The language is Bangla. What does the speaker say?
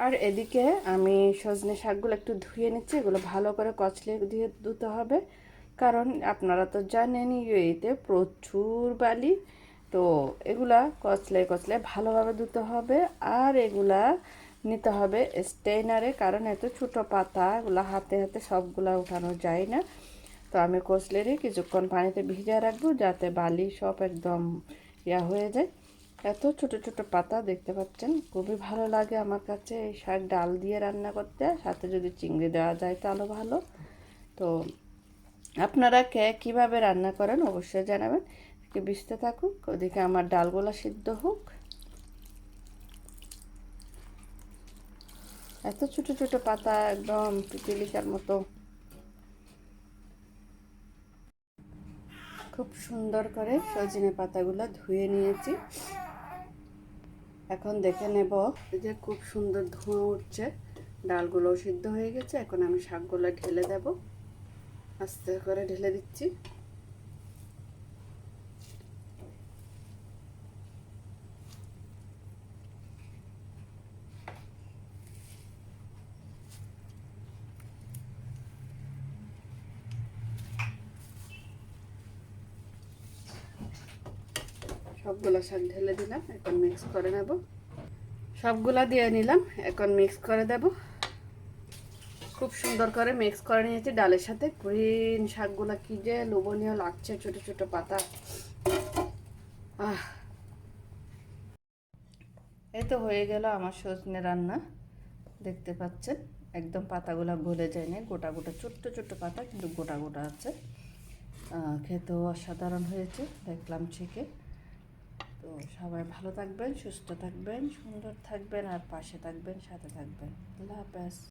আর এদিকে আমি সজনে শাকগুলো একটু ধুয়ে নিচ্ছি, এগুলো ভালো করে কচলে দিয়ে ধুতে হবে, কারণ আপনারা তো জানেনই এতে প্রচুর বালি। তো এগুলা কচলে কচলে ভালোভাবে ধুতে হবে। আর এগুলা নিতে হবে স্টেইনারে, কারণ এত ছোটো পাতা, এগুলো হাতে হাতে সবগুলা উঠানো যায় না। তো আমি কচলেরই কিছুক্ষণ পানিতে ভিজিয়ে রাখবো, যাতে বালি সব একদম হয়ে যায়। এত ছোট ছোট পাতা দেখতে পাচ্ছেন, খুবই ভালো লাগে আমার কাছে এই শাক ডাল দিয়ে রান্না করতে, সাথে যদি চিংড়ি দেওয়া যায় তাহলে ভালো। তো আপনারা কে কীভাবে রান্না করেন অবশ্যই জানাবেন। একটু ভিজতে থাকুক, ওদিকে আমার ডালগুলো সিদ্ধ হোক। এত ছোট ছোট পাতা, একদম পিপিলিকার মতো। খুব সুন্দর করে সজনে পাতাগুলো ধুয়ে নিয়েছি। এখন দেখে নেব যে খুব সুন্দর ধোঁয়া উঠছে, ডালগুলো সিদ্ধ হয়ে গেছে। এখন আমি শাকগুলো ঢেলে দেব, আস্তে করে ঢেলে দিচ্ছি। সবগুলো শাক ঢেলে দিলাম, এখন মিক্স করে নেব। সবগুলা দিয়ে নিলাম, এখন মিক্স করে দেব। খুব সুন্দর করে মিক্স করে নিয়েছি ডালের সাথে। গ্রিন শাকগুলো কি যে লোভনীয় লাগছে, ছোট ছোট পাতা। আহ, এই তো হয়ে গেল আমার সজনে রান্না। দেখতে পাচ্ছেন একদম পাতাগুলো গলে যায় না, গোটা গোটা ছোট্ট ছোট্ট পাতা, কিন্তু গোটা গোটা আছে। খেতেও অসাধারণ হয়েছে দেখলাম থেকে। তো সবাই ভালো থাকবেন, সুস্থ থাকবেন, সুন্দর থাকবেন, আর পাশে থাকবেন, সাথে থাকবেন। আল্লাহ হাফেজ।